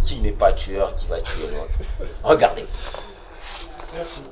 qui n'est pas tueur qui va tuer l'autre. Regardez. Merci.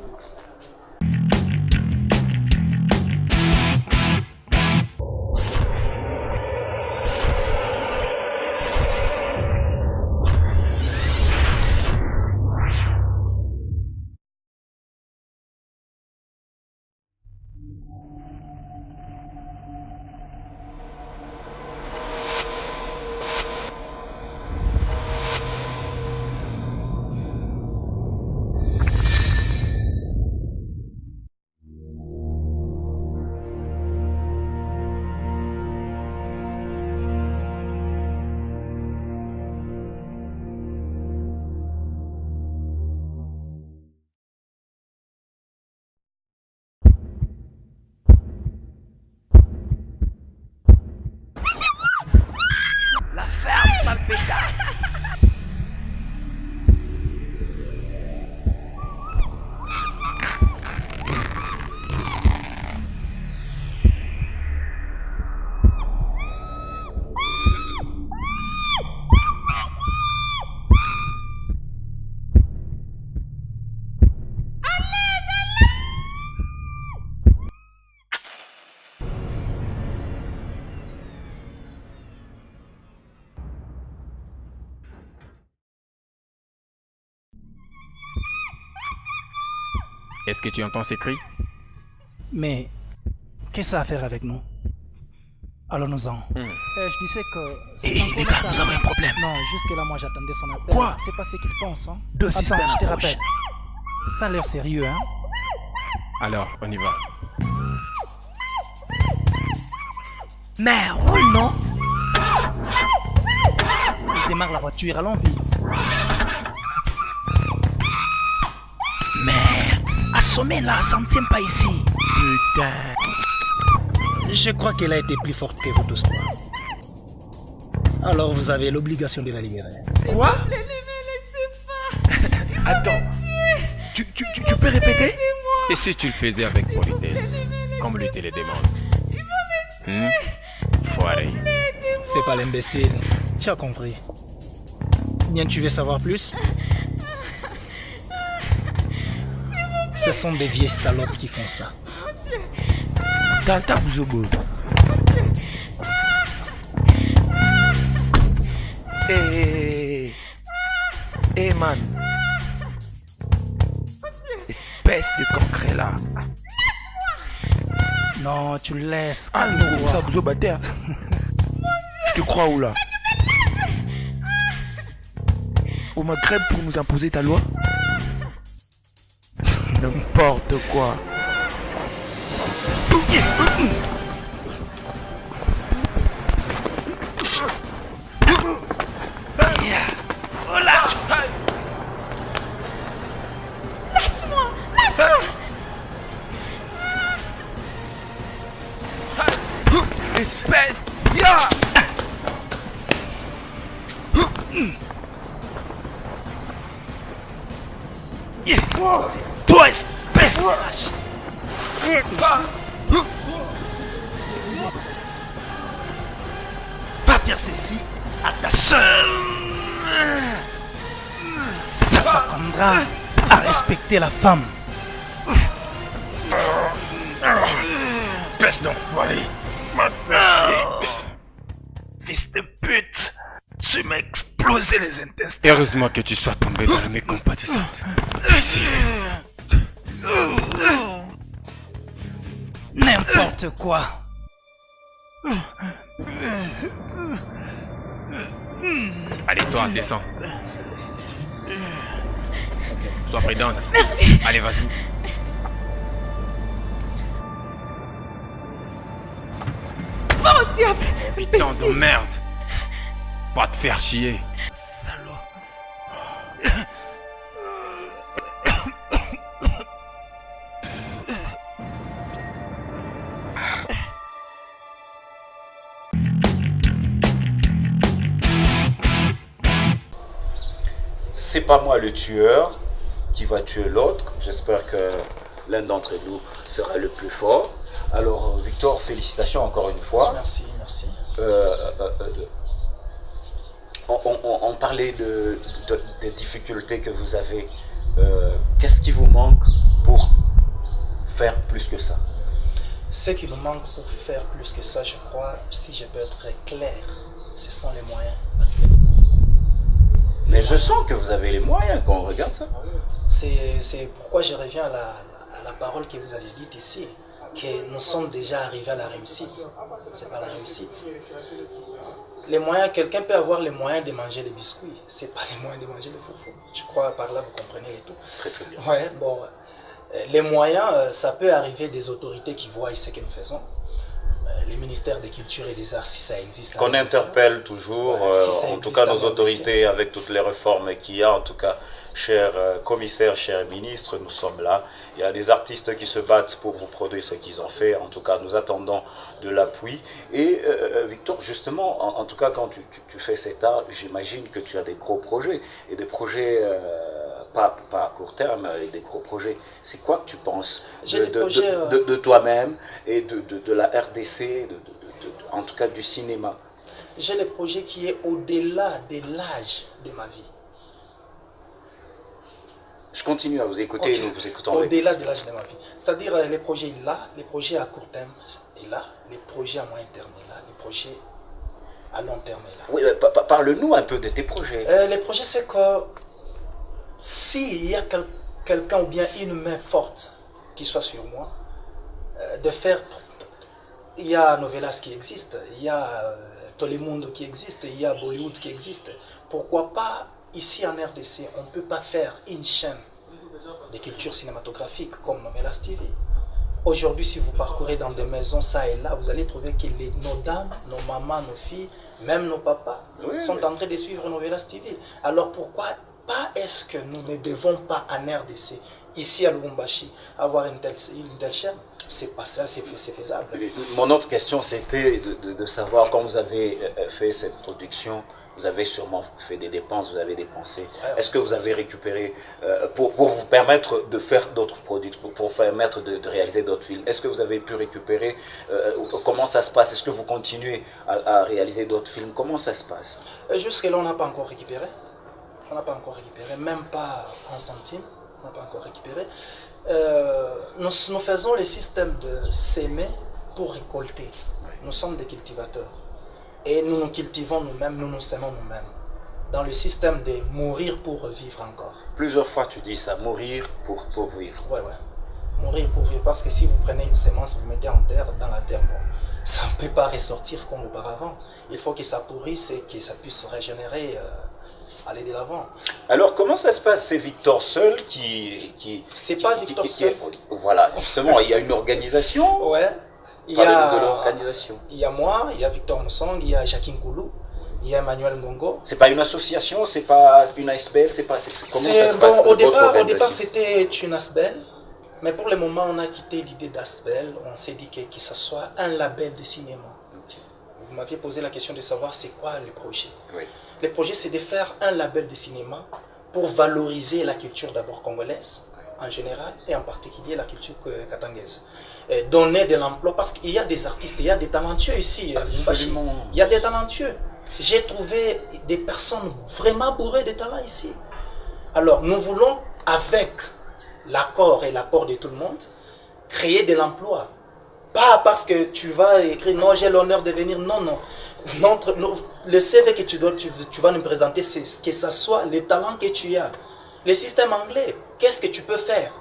La ferme, sale pétasse. Est-ce que tu entends ces cris? Mais qu'est-ce que ça a à faire avec nous? Allons-nous-en. Je disais que... Les gars, nous avons un problème. Non, jusque-là, moi, j'attendais son appel. Quoi? C'est pas ce qu'il pense, hein. Deux Attends, citernes je te approchent. rappelle. Ça a l'air sérieux, hein. Alors, on y va. Mais roule, non? Il démarre la voiture, allons vite. Merde. Assommez là, ça ne tient pas ici. Putain. Je crois qu'elle a été plus forte que vous tous trois. Alors vous avez l'obligation de la libérer. Quoi? Attends. Tu peux répéter? Et si tu le faisais avec politesse, comme lui te le demande? Foiré. Fais pas l'imbécile. Tu as compris. Bien, tu veux savoir plus? Ce sont des vieilles salopes qui font ça. Tanta Bouzobo. Eh man. Espèce de concret là. Non, tu le laisses. Ah non, Calme-toi. ça Bouzo Bataire. Je te crois où là? Au Maghreb pour nous imposer ta loi? N'importe quoi. Lâche-moi! Lâche-moi! Espèce! Ya! C'est toi, espèce de lâche! Va faire ceci à ta sœur. Ça t'apprendra à respecter la femme. Espèce d'enfoiré! Fils de pute! Tu m'as explosé les intestins! Heureusement que tu sois tombé dans la mécompatissante. Ici. N'importe quoi. Allez, toi, descends. Sois prudente. Merci. Allez, vas-y. Oh diable! Putain de merde. Va te faire chier. Salaud! C'est pas moi le tueur qui va tuer l'autre. J'espère que l'un d'entre nous sera le plus fort. Alors Victor, félicitations encore une fois. Merci, merci. on parlait des difficultés que vous avez. Qu'est-ce qui vous manque pour faire plus que ça? Ce qui nous manque pour faire plus que ça, je crois, si je peux être clair, ce sont les moyens à tous les niveaux. Mais je sens que vous avez les moyens quand on regarde ça. C'est pourquoi je reviens à la parole que vous avez dite ici, que nous sommes déjà arrivés à la réussite. C'est pas la réussite. Les moyens, quelqu'un peut avoir les moyens de manger les biscuits, c'est pas les moyens de manger les foufous. Je crois par là vous comprenez les tout. Très très bien. Ouais, bon, les moyens, ça peut arriver des autorités qui voient ce que nous faisons. Les ministères des Cultures et des Arts, si ça existe. Qu'on interpelle toujours, ouais, si ça en tout cas nos RDC. autorités, avec toutes les réformes qu'il y a, en tout cas, cher commissaire, cher ministre, nous sommes là. Il y a des artistes qui se battent pour vous produire ce qu'ils ont fait. En tout cas, nous attendons de l'appui. Et Victor, justement, en tout cas, quand tu fais cet art, j'imagine que tu as des gros projets. Et des projets, pas à court terme, mais des gros projets. C'est quoi que tu penses de toi-même et de la RDC, en tout cas du cinéma? J'ai le projet qui est au-delà de l'âge de ma vie. Je continue à vous écouter et nous vous écoutons. Au-delà de l'âge de ma vie. C'est-à-dire les projets là, les projets à court terme est là, les projets à moyen terme est là, les projets à long terme est là. Oui, parle-nous un peu de tes projets. Les projets, c'est que s'il y a quelqu'un ou bien une main forte qui soit sur moi, de faire... Il y a Novelas qui existe, il y a Telemundo qui existe, il y a Bollywood qui existe. Pourquoi pas, ici en RDC, on ne peut pas faire une chaîne de culture cinématographique comme Novelas TV. Aujourd'hui, si vous parcourez dans des maisons, ça et là, vous allez trouver que nos dames, nos mamans, nos filles, même nos papas, sont en train de suivre Novelas TV. Alors pourquoi pas est-ce que nous ne devons pas en RDC, ici à Lubumbashi, avoir une telle chaîne? C'est pas ça, c'est faisable. Mon autre question, c'était de savoir, quand vous avez fait cette production, vous avez sûrement fait des dépenses, vous avez dépensé. Ouais, est-ce que vous avez récupéré, pour vous permettre de faire d'autres productions, pour permettre de réaliser d'autres films, est-ce que vous avez pu récupérer, comment ça se passe? Est-ce que vous continuez à réaliser d'autres films? Comment ça se passe? Jusque-là, on n'a pas encore récupéré. On n'a pas encore récupéré, même pas un centime, on n'a pas encore récupéré. Nous faisons le système de s'aimer pour récolter. Nous sommes des cultivateurs. Et nous nous cultivons nous-mêmes, nous nous semons nous-mêmes. Dans le système de mourir pour vivre encore. Plusieurs fois tu dis ça, mourir pour vivre. Ouais. Mourir pour vivre. Parce que si vous prenez une semence, vous mettez en terre, dans la terre, bon, ça ne peut pas ressortir comme auparavant. Il faut que ça pourrisse et que ça puisse se régénérer. Aller de l'avant. Alors comment ça se passe? C'est Victor seul qui c'est pas Victor seul. Voilà, justement, il y a une organisation. Ouais. Il y a de l'organisation. Il y a moi, il y a Victor Moussong, il y a Jacqueline Koulou, il y a Emmanuel Ngongo. C'est pas une association, c'est pas une ASBL, c'est pas comment ça se passe? Au départ c'était une ASBL, mais pour le moment on a quitté l'idée d'ASBL. On s'est dit que ça soit un label de cinéma. Okay. Vous m'aviez posé la question de savoir c'est quoi les projets. Oui. Le projet, c'est de faire un label de cinéma pour valoriser la culture d'abord congolaise, en général, et en particulier la culture katangaise. Et donner de l'emploi, parce qu'il y a des artistes, il y a des talentueux ici. Absolument. Il y a des talentueux. J'ai trouvé des personnes vraiment bourrées de talent ici. Alors, nous voulons, avec l'accord et l'apport de tout le monde, créer de l'emploi. Pas parce que tu vas écrire, non, j'ai l'honneur de venir, non. Le CV que tu vas nous présenter, c'est que ce soit le talent que tu as. Le système anglais, qu'est-ce que tu peux faire?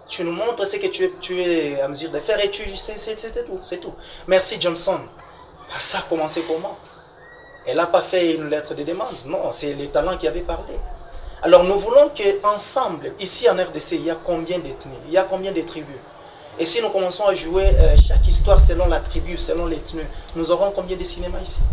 Tu nous montres ce que tu es à mesure de faire et c'est tout. Merci Johnson. Ça a commencé comment? Elle n'a pas fait une lettre de demande. Non, c'est le talent qui avait parlé. Alors nous voulons qu'ensemble, ici en RDC, il y a combien d'ethnies? Il y a combien de tribus? Et si nous commençons à jouer chaque histoire selon la tribu, selon l'ethnie, nous aurons combien de cinémas ici?